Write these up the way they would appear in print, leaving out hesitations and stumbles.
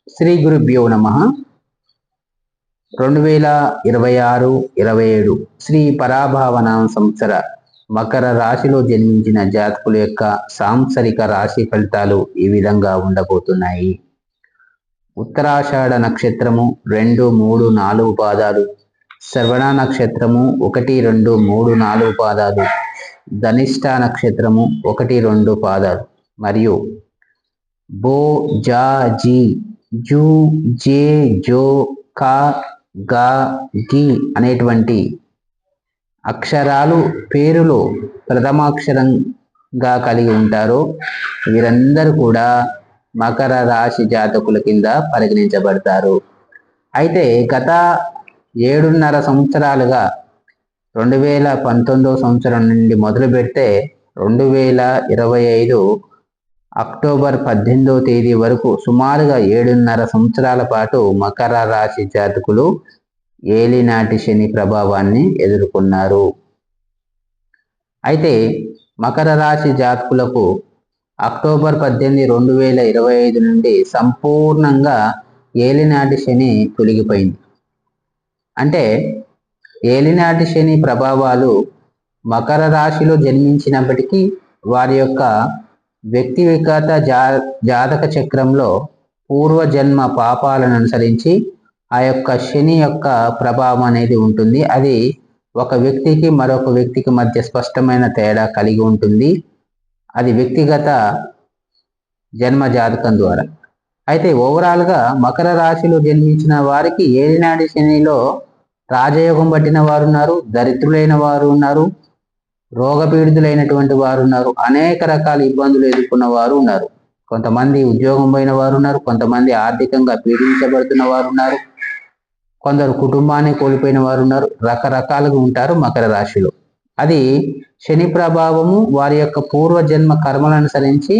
శ్రీ గురుభ్యో నమ. 2026-27 శ్రీ పరాభావనామ సంవత్సర మకర రాశిలో జన్మించిన జాతకుల యొక్క సాంసరిక రాశి ఫలితాలు ఈ విధంగా ఉండబోతున్నాయి. ఉత్తరాషాఢ నక్షత్రము 2, 3, 4 పాదాలు, శ్రవణ నక్షత్రము 1, 2, 3, 4 పాదాలు, ధనిష్ట నక్షత్రము 1, 2 పాదాలు మరియు బో, జా, జీ, జూ, జే, జో, కా, గా, గి అనేటువంటి అక్షరాలు పేరులో ప్రథమాక్షరంగా కలిగి ఉంటారో వీరందరూ కూడా మకర రాశి జాతకుల కింద పరిగణించబడతారు. అయితే గత 7.5 సంవత్సరాలుగా 2019 సంవత్సరం నుండి మొదలు పెడితే 2025 అక్టోబర్ 18వ తేదీ వరకు సుమారుగా 7.5 సంవత్సరాల పాటు మకర రాశి జాతకులు ఏలినాటి శని ప్రభావాన్ని ఎదుర్కొన్నారు. అయితే మకర రాశి జాతకులకు అక్టోబర్ 18, 2025 నుండి సంపూర్ణంగా ఏలినాటి శని తొలగిపోయింది. అంటే ఏలినాటి శని ప్రభావాలు మకర రాశిలో జన్మించినప్పటికీ వారి యొక్క వ్యక్తిగత జాతక చక్రంలో పూర్వజన్మ పాపాలను అనుసరించి ఆ యొక్క శని యొక్క ప్రభావం అనేది ఉంటుంది. అది ఒక వ్యక్తికి మరొక వ్యక్తికి మధ్య స్పష్టమైన తేడా కలిగి ఉంటుంది. అది వ్యక్తిగత జన్మ జాతకం ద్వారా. అయితే ఓవరాల్గా మకర రాశిలో జన్మించిన వారికి ఏలినాటి శనిలో రాజయోగం పట్టిన వారు ఉన్నారు, దరిద్రులైన వారు ఉన్నారు, రోగపీడితులైనటువంటి వారు ఉన్నారు, అనేక రకాల ఇబ్బందులు ఎదుర్కొన్న వారు ఉన్నారు. కొంతమంది ఉద్యోగం పోయిన వారు ఉన్నారు, కొంతమంది ఆర్థికంగా పీడించబడుతున్న వారు ఉన్నారు, కొందరు కుటుంబాన్ని కోల్పోయిన వారు ఉన్నారు. రకరకాలుగా ఉంటారు మకర రాశిలో. అది శని ప్రభావము వారి యొక్క పూర్వజన్మ కర్మలను అనుసరించి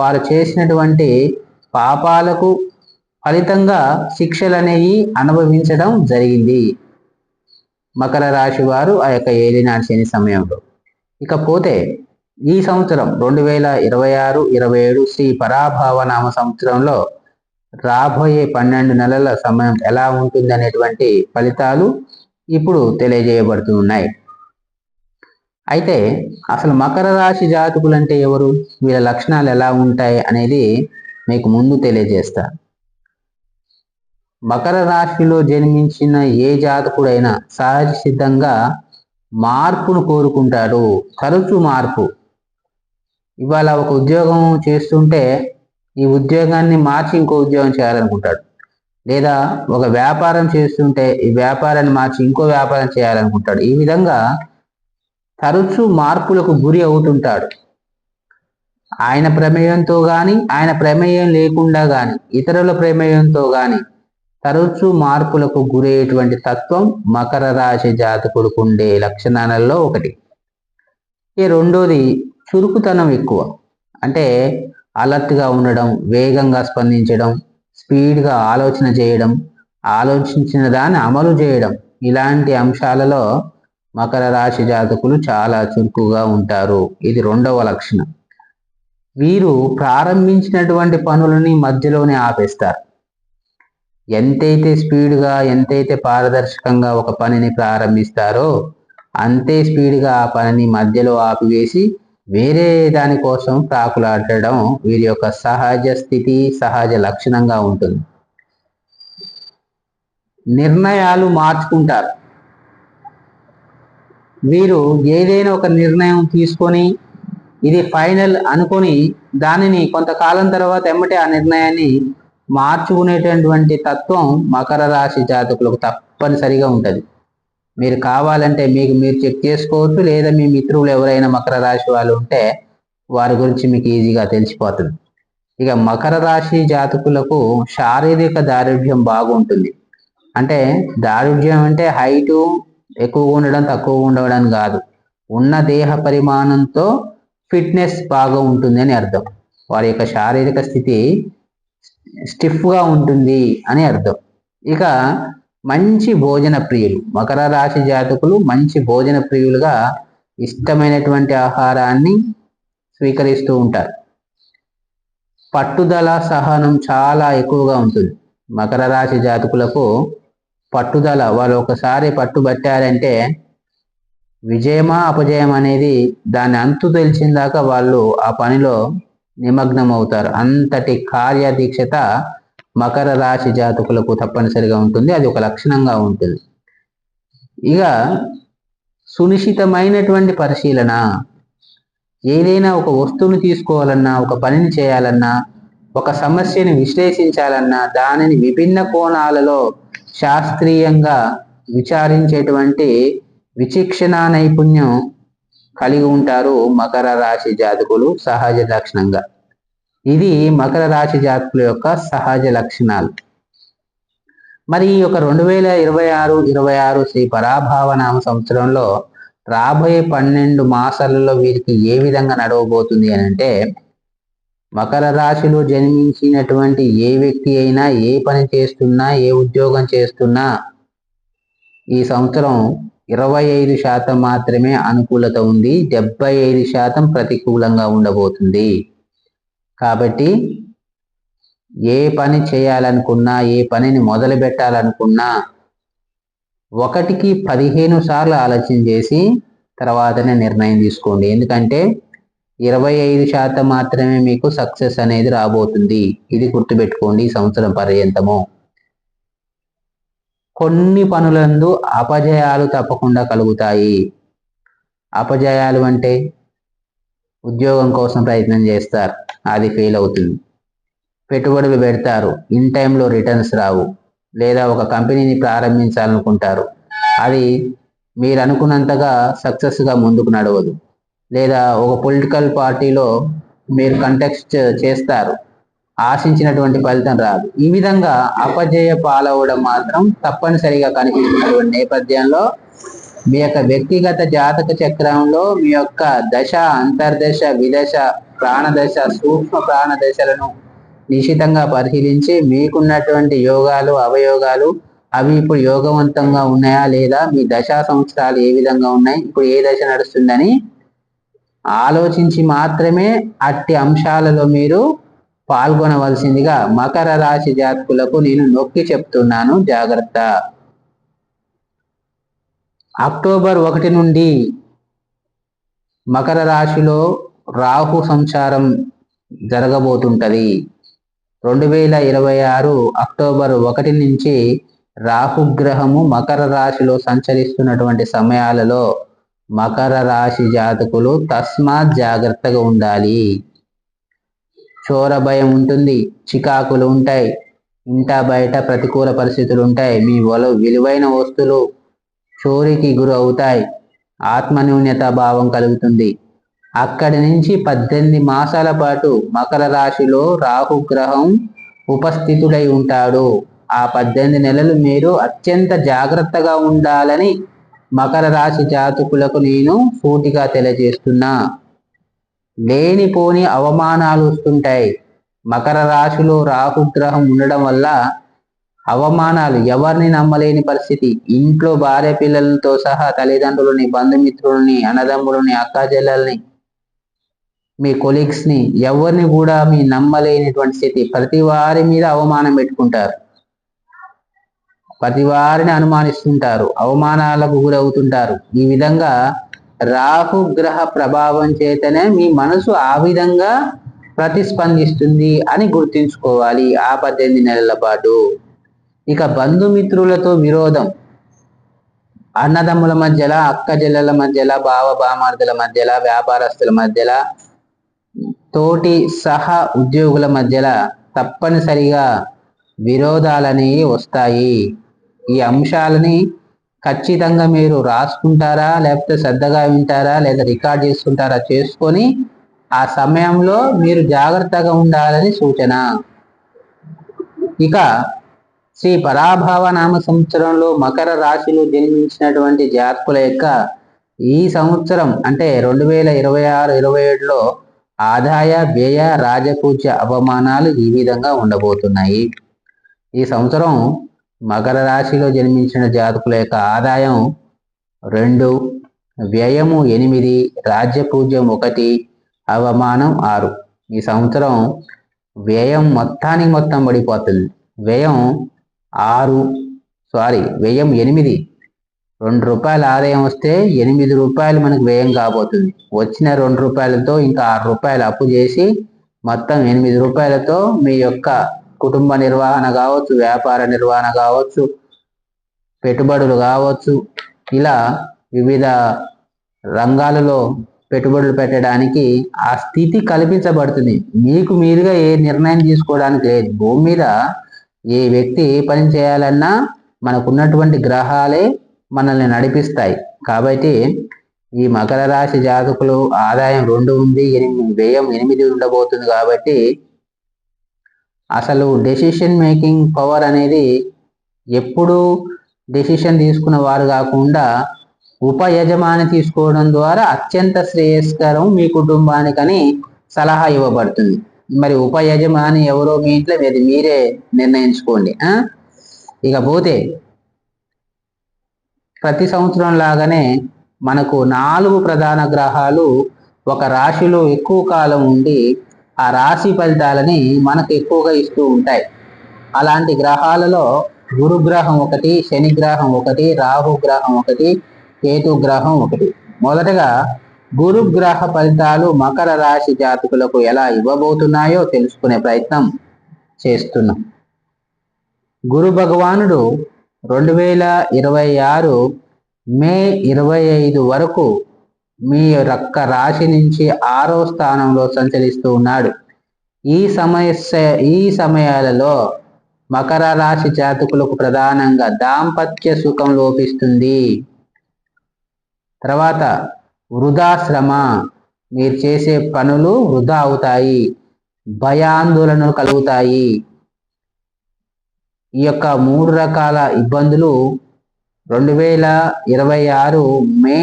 వారు చేసినటువంటి పాపాలకు ఫలితంగా శిక్షలు అనేవి అనుభవించడం జరిగింది మకర రాశి వారు ఆ యొక్క ఏలినాటి శని సమయంలో. ఇకపోతే ఈ సంవత్సరం 2026-27 శ్రీ పరాభావనామ సంవత్సరంలో రాబోయే 12 నెలల సమయం ఎలా ఉంటుంది అనేటువంటి ఫలితాలు ఇప్పుడు తెలియజేయబడుతున్నాయి. అయితే అసలు మకర రాశి జాతకులు అంటే ఎవరు, వీళ్ళ లక్షణాలు ఎలా ఉంటాయి అనేది మీకు ముందు తెలియజేస్తా. మకర రాశిలో జన్మించిన ఏ జాతకుడైనా సహజ సిద్ధంగా మార్పును కోరుకుంటాడు. తరచు మార్పు. ఇవాళ ఒక ఉద్యోగం చేస్తుంటే ఈ ఉద్యోగాన్ని మార్చి ఇంకో ఉద్యోగం చేయాలనుకుంటాడు, లేదా ఒక వ్యాపారం చేస్తుంటే ఈ వ్యాపారాన్ని మార్చి ఇంకో వ్యాపారం చేయాలనుకుంటాడు. ఈ విధంగా తరచు మార్పులకు గురి అవుతుంటాడు. ఆయన ప్రమేయంతో కానీ, ఆయన ప్రమేయం లేకుండా కానీ, ఇతరుల ప్రమేయంతో కానీ తరచు మార్పులకు గురయ్యేటువంటి తత్వం మకర రాశి జాతకులకు ఉండే లక్షణాలలో ఒకటి. ఈ రెండోది చురుకుతనం ఎక్కువ. అంటే అలర్ట్గా ఉండడం, వేగంగా స్పందించడం, స్పీడ్గా ఆలోచన చేయడం, ఆలోచించిన దాన్ని అమలు చేయడం, ఇలాంటి అంశాలలో మకర రాశి జాతకులు చాలా చురుకుగా ఉంటారు. ఇది రెండవ లక్షణం. వీరు ప్రారంభించినటువంటి పనులని మధ్యలోనే ఆపేస్తారు. ఎంతైతే స్పీడ్గా, ఎంతైతే పారదర్శకంగా ఒక పనిని ప్రారంభిస్తారో అంతే స్పీడ్గా ఆ పనిని మధ్యలో ఆపివేసి వేరే దానికోసం ప్రాకులాడడం వీరి యొక్క సహజ స్థితి, సహజ లక్షణంగా ఉంటుంది. నిర్ణయాలు మార్చుకుంటారు. వీరు ఏదైనా ఒక నిర్ణయం తీసుకొని ఇది ఫైనల్ అనుకొని దానిని కొంతకాలం తర్వాత ఎమ్మటే ఆ నిర్ణయాన్ని మార్చుకునేటటువంటి తత్వం మకర రాశి జాతకులకు తప్పనిసరిగా ఉంటుంది. మీరు కావాలంటే మీరు చెక్ చేసుకోవచ్చు, లేదా మీ మిత్రులు ఎవరైనా మకర రాశి వాళ్ళు ఉంటే వారి గురించి మీకు ఈజీగా తెలిసిపోతుంది. ఇక మకర రాశి జాతకులకు శారీరక దారుఢ్యం బాగుంటుంది. అంటే దారుఢ్యం అంటే హైటు ఎక్కువగా ఉండడం, తక్కువగా ఉండడం కాదు, ఉన్న దేహ పరిమాణంతో ఫిట్నెస్ బాగా ఉంటుంది అని అర్థం. వారి యొక్క శారీరక స్థితి స్టిఫ్గా ఉంటుంది అని అర్థం. ఇక మంచి భోజన ప్రియులు. మకర రాశి జాతకులు మంచి భోజన ప్రియులుగా ఇష్టమైనటువంటి ఆహారాన్ని స్వీకరిస్తూ ఉంటారు. పట్టుదల, సహనం చాలా ఎక్కువగా ఉంటుంది. మకర రాశి జాతకులకు పట్టుదల, వాళ్ళు ఒకసారి పట్టుబట్టారంటే విజయమా అపజయం అనేది దాని అంతు తెలిసిన దాకా వాళ్ళు ఆ పనిలో నిమగ్నం అవుతారు. అంతటి కార్యదీక్షత మకర రాశి జాతకులకు తప్పనిసరిగా ఉంటుంది. అది ఒక లక్షణంగా ఉంటుంది. ఇక సునిశ్చితమైనటువంటి పరిశీలన, ఏదైనా ఒక వస్తువుని తీసుకోవాలన్నా, ఒక పనిని చేయాలన్నా, ఒక సమస్యని విశ్లేషించాలన్నా దానిని విభిన్న కోణాలలో శాస్త్రీయంగా విచారించేటువంటి విచక్షణ నైపుణ్యం కలిగి ఉంటారు మకర రాశి జాతకులు సహజ లక్షణంగా. ఇది మకర రాశి జాతకుల యొక్క సహజ లక్షణాలు. మరి ఈ యొక్క 2026 శ్రీ పరాభావనామ సంవత్సరంలో రాబోయే 12 మాసాలలో వీరికి ఏ విధంగా నడవబోతుంది అని అంటే, మకర రాశిలో జన్మించినటువంటి ఏ వ్యక్తి అయినా ఏ పని చేస్తున్నా, ఏ ఉద్యోగం చేస్తున్నా ఈ సంవత్సరం 25% మాత్రమే అనుకూలత ఉంది, 75% ప్రతికూలంగా ఉండబోతుంది. కాబట్టి ఏ పని చేయాలనుకున్నా, ఏ పనిని మొదలు పెట్టాలనుకున్నా 1కి 15 సార్లు ఆలోచన చేసి తర్వాతనే నిర్ణయం తీసుకోండి. ఎందుకంటే 25% మాత్రమే మీకు సక్సెస్ అనేది రాబోతుంది. ఇది గుర్తుపెట్టుకోండి ఈ సంవత్సరం పర్యంతము. కొన్ని పనులందు అపజయాలు తప్పకుండా కలుగుతాయి. అపజయాలు అంటే ఉద్యోగం కోసం ప్రయత్నం చేస్తారు, అది ఫెయిల్ అవుతుంది. పెట్టుబడులు పెడతారు, ఇన్ టైంలో రిటర్న్స్ రావు. లేదా ఒక కంపెనీని ప్రారంభించాలనుకుంటారు, అది మీరు అనుకున్నంతగా సక్సెస్గా ముందుకు నడవదు. లేదా ఒక పొలిటికల్ పార్టీలో మీరు కంటెస్ట్ చేస్తారు, ఆశించినటువంటి ఫలితం రాదు. ఈ విధంగా అపజయ పాలవడం మాత్రం తప్పనిసరిగా కనిపిస్తున్నటువంటి నేపథ్యంలో మీ యొక్క వ్యక్తిగత జాతక చక్రంలో మీ యొక్క దశ, అంతర్దశ, విదశ, ప్రాణదశ, సూక్ష్మ ప్రాణదశలను నిశితంగా పరిశీలించి మీకున్నటువంటి యోగాలు, అవయోగాలు అవి ఇప్పుడు యోగవంతంగా ఉన్నాయా లేదా, మీ దశా సంవత్సరాలు ఏ విధంగా ఉన్నాయి, ఇప్పుడు ఏ దశ నడుస్తుందని ఆలోచించి మాత్రమే అట్టి అంశాలలో మీరు పాల్గొనవలసిందిగా మకర రాశి జాతకులకు నేను నొక్కి చెప్తున్నాను, జాగ్రత్త. అక్టోబర్ 1 నుండి మకర రాశిలో రాహు సంచారం జరగబోతుంటది. 2026 అక్టోబర్ 1 నుంచి రాహుగ్రహము మకర రాశిలో సంచరిస్తున్నటువంటి సమయాలలో మకర రాశి జాతకులు తస్మాత్ జాగ్రత్తగా ఉండాలి. చోర భయం ఉంటుంది, చికాకులు ఉంటాయి, ఇంటా బయట ప్రతికూల పరిస్థితులు ఉంటాయి, మీ విలువైన వస్తువులు చోరీకి గురి అవుతాయి, ఆత్మన్యూన్యత భావం కలుగుతుంది. అక్కడి నుంచి 18 మాసాల పాటు మకర రాశిలో రాహుగ్రహం ఉపస్థితుడై ఉంటాడు. ఆ 18 నెలలు మీరు అత్యంత జాగ్రత్తగా ఉండాలని మకర రాశి జాతకులకు నేను సూటిగా తెలియజేస్తున్నా. లేనిపోని అవమానాలు వస్తుంటాయి. మకర రాశిలో రాహుగ్రహం ఉండడం వల్ల అవమానాలు, ఎవరిని నమ్మలేని పరిస్థితి. ఇంట్లో భార్య పిల్లలతో సహా తల్లిదండ్రులని, బంధుమిత్రులని, అన్నదమ్ములని, అక్కా చెల్లెల్ని, మీ కొలీగ్స్ని, ఎవరిని కూడా మీ నమ్మలేనిటువంటి స్థితి. ప్రతి వారి మీద అవమానం పెట్టుకుంటారు, ప్రతి వారిని అనుమానిస్తుంటారు, అవమానాలకు గురవుతుంటారు. ఈ విధంగా రాహుగ్రహ ప్రభావం చేతనే మీ మనసు ఆ విధంగా ప్రతిస్పందిస్తుంది అని గుర్తుంచుకోవాలి ఆ 18 నెలల పాటు. ఇక బంధుమిత్రులతో విరోధం, అన్నదమ్ముల మధ్యలో, అక్క చెల్లెల మధ్యలో, బావ బామార్దుల మధ్యలో, వ్యాపారస్తుల మధ్యలో, తోటి సహా ఉద్యోగుల మధ్యలో తప్పనిసరిగా విరోధాలనేవి వస్తాయి. ఈ అంశాలని ఖచ్చితంగా మీరు రాసుకుంటారా, లేకపోతే శ్రద్ధగా వింటారా, లేదా రికార్డ్ చేసుకుంటారా, చేసుకొని ఆ సమయంలో మీరు జాగ్రత్తగా ఉండాలని సూచన. ఇక శ్రీ పరాభవ నామ సంవత్సరంలో మకర రాశిలో జన్మించినటువంటి జాతకుల యొక్క ఈ సంవత్సరం అంటే 2026-27లో ఆదాయ, వ్యయ, రాజపూజ్య అవమానాలు ఈ విధంగా ఉండబోతున్నాయి. ఈ సంవత్సరం మకర రాశిలో జన్మించిన జాతకుల యొక్క ఆదాయం 2, వ్యయము 8, రాజ్యపూజ్యం 1, అవమానం 6. ఈ సంవత్సరం వ్యయం మొత్తానికి మొత్తం పడిపోతుంది. వ్యయం 8, 2 రూపాయల ఆదాయం వస్తే 8 రూపాయలు మనకు వ్యయం కాబోతుంది. వచ్చిన 2 రూపాయలతో ఇంకా 6 రూపాయలు అప్పు చేసి మొత్తం 8 రూపాయలతో మీ యొక్క కుటుంబ నిర్వహణ కావచ్చు, వ్యాపార నిర్వహణ కావచ్చు, పెట్టుబడులు కావచ్చు, ఇలా వివిధ రంగాలలో పెట్టుబడులు పెట్టడానికి ఆ స్థితి కల్పించబడుతుంది. మీకు మీరుగా ఏ నిర్ణయం తీసుకోవడానికి లేదు. భూమి మీద ఏ వ్యక్తి ఏ పని చేయాలన్నా మనకున్నటువంటి గ్రహాలే మనల్ని నడిపిస్తాయి. కాబట్టి ఈ మకర రాశి జాతకులు ఆదాయం 2 ఉంది, వ్యయం 8 ఉండబోతుంది. కాబట్టి అసలు డెసిషన్ మేకింగ్ పవర్ అనేది ఎప్పుడు డెసిషన్ తీసుకున్న వారు కాకుండా ఉప యజమాని తీసుకోవడం ద్వారా అత్యంత శ్రేయస్కరం మీ కుటుంబానికని సలహా ఇవ్వబడుతుంది. మరి ఉప యజమాని ఎవరో మీ ఇంట్లో మీరే నిర్ణయించుకోండి. ఇకపోతే ప్రతి సంవత్సరం లాగానే మనకు 4 ప్రధాన గ్రహాలు ఒక రాశిలో ఎక్కువ కాలం ఉండి ఆ రాశి ఫలితాలని మనకు ఎక్కువగా ఇస్తూ ఉంటాయి. అలాంటి గ్రహాలలో గురు గ్రహం 1, శని గ్రహం 1, రాహు గ్రహం 1, కేతు గ్రహం 1. మొదటగా గురు గ్రహ ఫలితాలు మకర రాశి జాతకులకు ఎలా ఇవ్వబోతున్నాయో తెలుసుకునే ప్రయత్నం చేస్తున్నాం. గురు భగవానుడు 2026 మే 25 వరకు మీ యొక్క రాశి నుంచి 6వ స్థానంలో సంచరిస్తూ ఉన్నాడు. ఈ సమయాలలో మకర రాశి జాతకులకు ప్రధానంగా దాంపత్య సుఖం లోపిస్తుంది. తర్వాత వృధా శ్రమ, మీరు చేసే పనులు వృధా అవుతాయి, భయాందోళనలు కలుగుతాయి. ఈ యొక్క 3 రకాల ఇబ్బందులు 2026 మే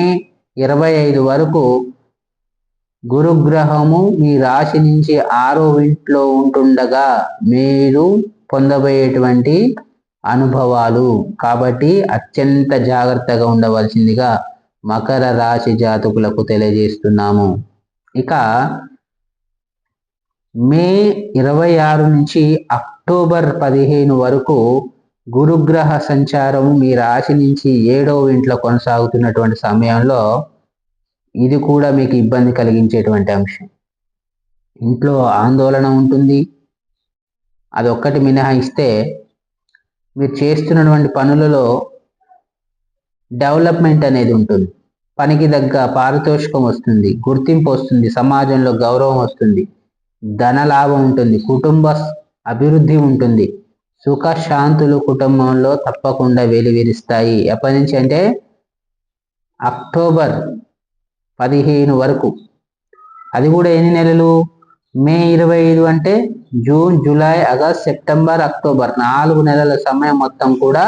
25 వరకు గురుగ్రహము మీ రాశి నుంచి 6వ ఇంట్లో ఉంటుండగా మీరు పొందబోయేటువంటి అనుభవాలు. కాబట్టి అత్యంత జాగ్రత్తగా ఉండవలసిందిగా మకర రాశి జాతకులకు తెలియజేస్తున్నాము. ఇక మే 26 నుంచి అక్టోబర్ 15 వరకు గురుగ్రహ సంచారం మీ రాశి నుంచి 7వ ఇంట్లో కొనసాగుతున్నటువంటి సమయంలో ఇది కూడా మీకు ఇబ్బంది కలిగించేటువంటి అంశం. ఇంట్లో ఆందోళన ఉంటుంది. అదొక్కటి మినహాయిస్తే మీరు చేస్తున్నటువంటి పనులలో డెవలప్మెంట్ అనేది ఉంటుంది. పనికి తగ్గ పారితోషికం వస్తుంది, గుర్తింపు వస్తుంది, సమాజంలో గౌరవం వస్తుంది, ధన లాభం ఉంటుంది, కుటుంబ అభివృద్ధి ఉంటుంది, సుఖ శాంతులు కుటుంబంలో తప్పకుండా వెలువరిస్తాయి. ఎప్పటి నుంచి అంటే అక్టోబర్ 15 వరకు. అది కూడా ఎన్ని నెలలు? మే 25 అంటే June, July, August, September, October 4 నెలల సమయం మొత్తం కూడా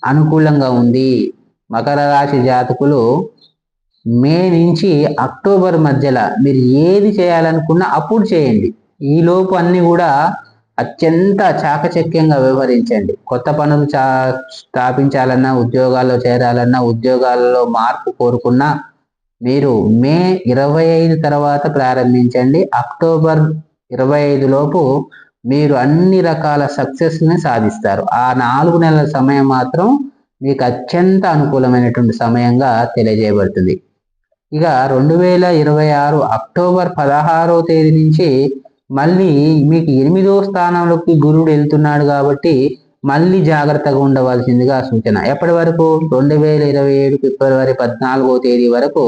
అనుకూలంగా ఉంది. మకర రాశి జాతకులు మే నుంచి అక్టోబర్ మధ్యలో మీరు ఏది చేయాలనుకున్నా అప్పుడు చేయండి. ఈలోపు అన్ని కూడా అత్యంత చాకచక్యంగా వ్యవహరించండి. కొత్త పనులు స్థాపించాలన్నా, ఉద్యోగాల్లో చేరాలన్నా, ఉద్యోగాల్లో మార్పు కోరుకున్నా మీరు మే 25 తర్వాత ప్రారంభించండి. అక్టోబర్ 25 లోపు మీరు అన్ని రకాల సక్సెస్ని సాధిస్తారు. ఆ 4 నెలల సమయం మాత్రం మీకు అత్యంత అనుకూలమైనటువంటి సమయంగా తెలియజేయబడుతుంది. ఇక 2026 అక్టోబర్ 16వ తేదీ నుంచి మళ్ళీ మీకు 8వ స్థానంలోకి గురుడు వెళ్తున్నాడు. కాబట్టి మళ్ళీ జాగ్రత్తగా ఉండవలసిందిగా సూచన. ఎప్పటి వరకు? 2027 ఫిబ్రవరి 14వ తేదీ వరకు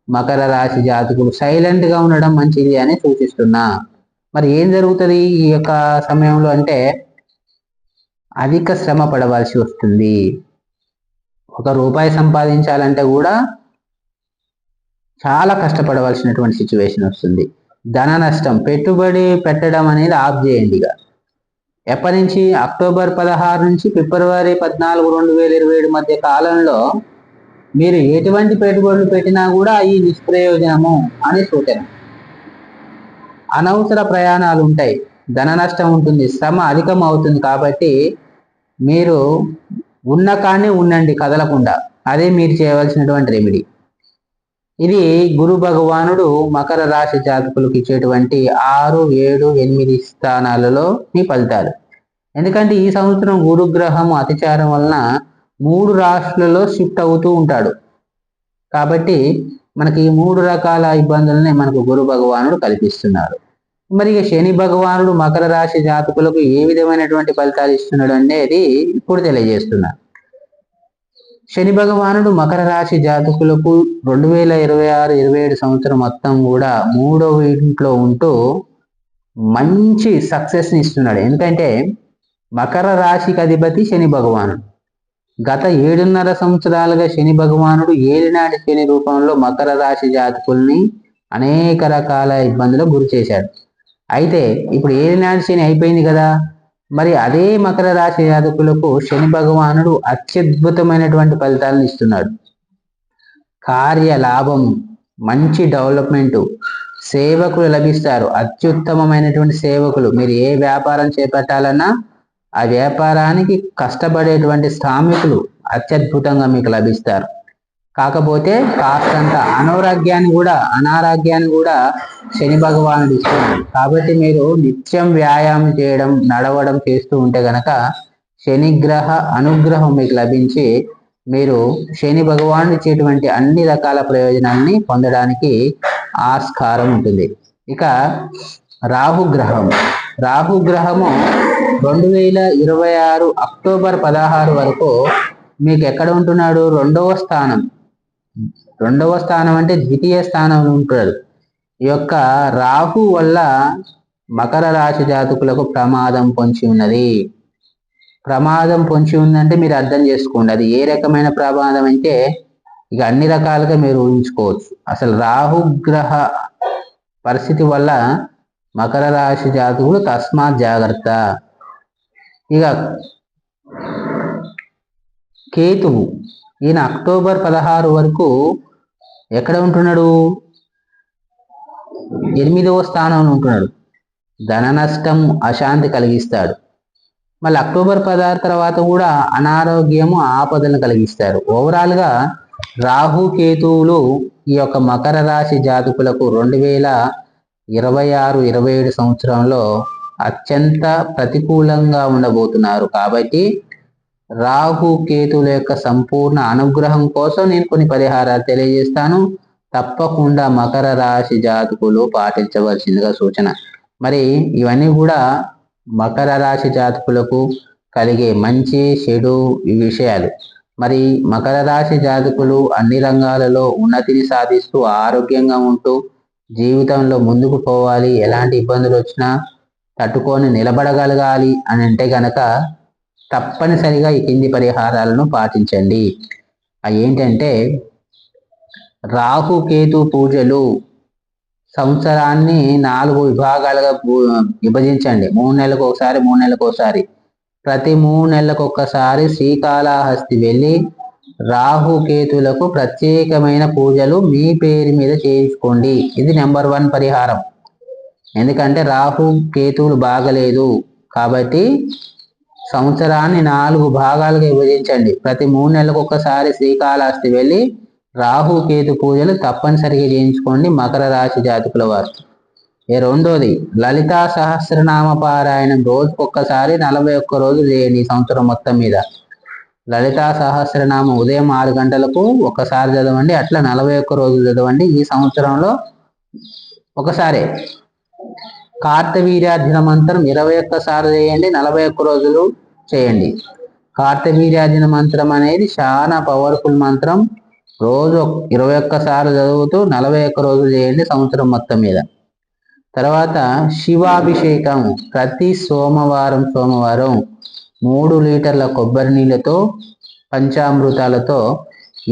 మకర రాశి జాతకులు సైలెంట్గా ఉండడం మంచిది అని సూచిస్తున్నా. మరి ఏం జరుగుతుంది ఈ యొక్క సమయంలో అంటే అధిక శ్రమ పడవలసి వస్తుంది. 1 రూపాయి సంపాదించాలంటే కూడా చాలా కష్టపడవలసినటువంటి సిచ్యువేషన్ వస్తుంది. ధన నష్టం, పెట్టుబడి పెట్టడం అనేది ఆఫ్ చేయండి. ఎప్పటి నుంచి? అక్టోబర్ 16 నుంచి ఫిబ్రవరి 14, 2027 మధ్య కాలంలో మీరు ఎటువంటి పెట్టుబడులు పెట్టినా కూడా ఈ నిష్ప్రయోజనము అని సూచన. అనవసర ప్రయాణాలు ఉంటాయి, ధన నష్టం ఉంటుంది, శ్రమ అధికం అవుతుంది. కాబట్టి మీరు ఉన్న కానే ఉండండి, కదలకుండా. అదే మీరు చేయవలసినటువంటి రెమెడీ. ఇది గురు భగవానుడు మకర రాశి జాతకులకు ఇచ్చేటువంటి 6, 7, 8 స్థానాలలో ఈ ఫలితాలు. ఎందుకంటే ఈ సంవత్సరం గురుగ్రహం అతిచారం వలన 3 రాశులలో షిఫ్ట్ అవుతూ ఉంటాడు. కాబట్టి మనకి ఈ 3 రకాల ఇబ్బందులనే మనకు గురు భగవానుడు కల్పిస్తున్నారు. మరి శని భగవానుడు మకర రాశి జాతకులకు ఏ విధమైనటువంటి ఫలితాలు ఇస్తున్నాడు అనేది ఇప్పుడు తెలియజేస్తున్నారు. శని భగవానుడు మకర రాశి జాతకులకు 2026-27 సంవత్సరం మొత్తం కూడా 3వ ఇంట్లో ఉంటూ మంచి సక్సెస్ని ఇస్తున్నాడు. ఎందుకంటే మకర రాశికి అధిపతి శని భగవానుడు. గత 7.5 సంవత్సరాలుగా శని భగవానుడు ఏలినాటి శని రూపంలో మకర రాశి జాతకుల్ని అనేక రకాల ఇబ్బందులకు గురి చేశాడు. అయితే ఇప్పుడు ఏలినాటి శని అయిపోయింది కదా, మరి అదే మకర రాశి జాతకులకు శని భగవానుడు అత్యద్భుతమైనటువంటి ఫలితాలను ఇస్తున్నాడు. కార్య లాభం, మంచి డెవలప్మెంట్, సేవకులు లభిస్తారు, అత్యుత్తమమైనటువంటి సేవకులు. మీరు ఏ వ్యాపారం చేపట్టాలన్నా ఆ వ్యాపారానికి కష్టపడేటువంటి శ్రామికులు అత్యద్భుతంగా మీకు లభిస్తారు. కాకపోతే కాస్తంత అనారోగ్యాన్ని కూడా శని భగవానుడు ఇస్తున్నాడు. కాబట్టి మీరు నిత్యం వ్యాయామం చేయడం, నడవడం చేస్తూ ఉంటే గనక శనిగ్రహ అనుగ్రహం మీకు లభించి మీరు శని భగవానుడు ఇచ్చేటువంటి అన్ని రకాల ప్రయోజనాల్ని పొందడానికి ఆస్కారం ఉంటుంది. ఇక రాహుగ్రహము 2026 అక్టోబర్ 16 వరకు మీకు ఎక్కడ ఉంటున్నాడు? రెండవ స్థానం అంటే ద్వితీయ స్థానంలో ఉంటాడు. ఈ యొక్క రాహు వల్ల మకర రాశి జాతకులకు ప్రమాదం పొంచి ఉన్నది. ప్రమాదం పొంచి ఉందంటే మీరు అర్థం చేసుకోండి అది ఏ రకమైన ప్రమాదం అంటే ఇక అన్ని రకాలుగా మీరు ఊహించుకోవచ్చు. అసలు రాహుగ్రహ పరిస్థితి వల్ల మకర రాశి జాతకులు తస్మాత్ జాగ్రత్త. ఇక కేతువు ఈయన అక్టోబర్ 16 వరకు ఎక్కడ ఉంటున్నాడు? 8వ స్థానంలో ఉంటున్నాడు. ధన నష్టం, అశాంతి కలిగిస్తాడు. మళ్ళీ అక్టోబర్ 16 తర్వాత కూడా అనారోగ్యము, ఆపదలను కలిగిస్తారు. ఓవరాల్గా రాహు కేతువులు ఈ యొక్క మకర రాశి జాతకులకు 2026-27 సంవత్సరంలో అత్యంత ప్రతికూలంగా ఉండబోతున్నారు. కాబట్టి రాహు కేతువుల యొక్క సంపూర్ణ అనుగ్రహం కోసం నేను కొన్ని పరిహారాలు తెలియజేస్తాను. తప్పకుండా మకర రాశి జాతకులు పాటించవలసిందిగా సూచన. మరి ఇవన్నీ కూడా మకర రాశి జాతకులకు కలిగే మంచి చెడు ఈ విషయాలు. మరి మకర రాశి జాతకులు అన్ని రంగాలలో ఉన్నతిని సాధిస్తూ ఆరోగ్యంగా ఉంటూ జీవితంలో ముందుకు పోవాలి, ఎలాంటి ఇబ్బందులు వచ్చినా తట్టుకొని నిలబడగలగాలి అని అంటే గనక తప్పనిసరిగా ఈ కింది పరిహారాలను పాటించండి. అవి ఏంటంటే రాహు కేతు పూజలు సంవత్సరాన్ని 4 విభాగాలుగా విభజించండి. 3 నెలలకు ఒకసారి. ప్రతి 3 నెలలకు ఒక్కసారి శ్రీకాళహస్తి వెళ్ళి రాహు కేతులకు ప్రత్యేకమైన పూజలు మీ పేరు మీద చేయించుకోండి. ఇది నెంబర్ 1 పరిహారం. ఎందుకంటే రాహు కేతువులు బాగలేదు కాబట్టి సంవత్సరాన్ని 4 భాగాలుగా విభజించండి. ప్రతి 3 నెలలకు ఒక్కసారి శ్రీకాళహస్తి వెళ్ళి రాహు కేతు పూజలు తప్పనిసరిగా చేయించుకోండి మకర రాశి జాతకుల వారు. రెండోది లలితా సహస్రనామ పారాయణం రోజుకొక్కసారి 41 రోజులు చేయండి. ఈ సంవత్సరం మొత్తం మీద లలితా సహస్రనామం ఉదయం 6 గంటలకు ఒక్కసారి చదవండి. అట్లా 41 రోజులు చదవండి. ఈ సంవత్సరంలో ఒకసారే కార్తవీర్యార్జున మంత్రం 21 సార్లు చేయండి. 41 రోజులు చేయండి. కార్తవీర్యార్జున మంత్రం అనేది చాలా పవర్ఫుల్ మంత్రం. రోజు 21 సార్లు చదువుతూ 41 రోజులు చేయండి సంవత్సరం మొత్తం మీద. తర్వాత శివాభిషేకం ప్రతి సోమవారం 3 లీటర్ల కొబ్బరి నీళ్ళతో పంచామృతాలతో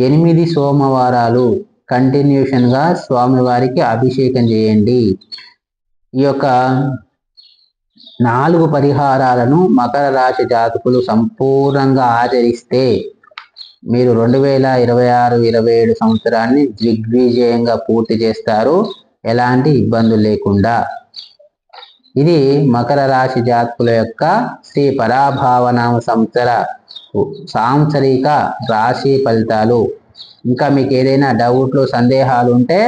8 సోమవారాలు కంటిన్యూషన్గా స్వామివారికి అభిషేకం చేయండి. ఈ యొక్క 4 పరిహారాలను మకర రాశి జాతకులు సంపూర్ణంగా ఆచరిస్తే మీరు 2026-27 సంవత్సరాన్ని దిగ్విజయంగా పూర్తి చేస్తారు, ఎలాంటి ఇబ్బందులు లేకుండా. ఇది మకర రాశి జాతకుల యొక్క శ్రీ పరాభావనామ సంవత్సర సాంవత్సరిక రాశి ఫలితాలు. ఇంకా మీకు ఏదైనా డౌట్లు సందేహాలు ఉంటే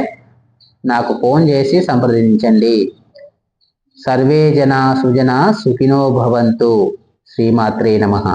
నాకు ఫోన్ చేసి సంప్రదించండి. సర్వే జనా సుజనా సుఖినో భవంతు. శ్రీమాత్రే నమః.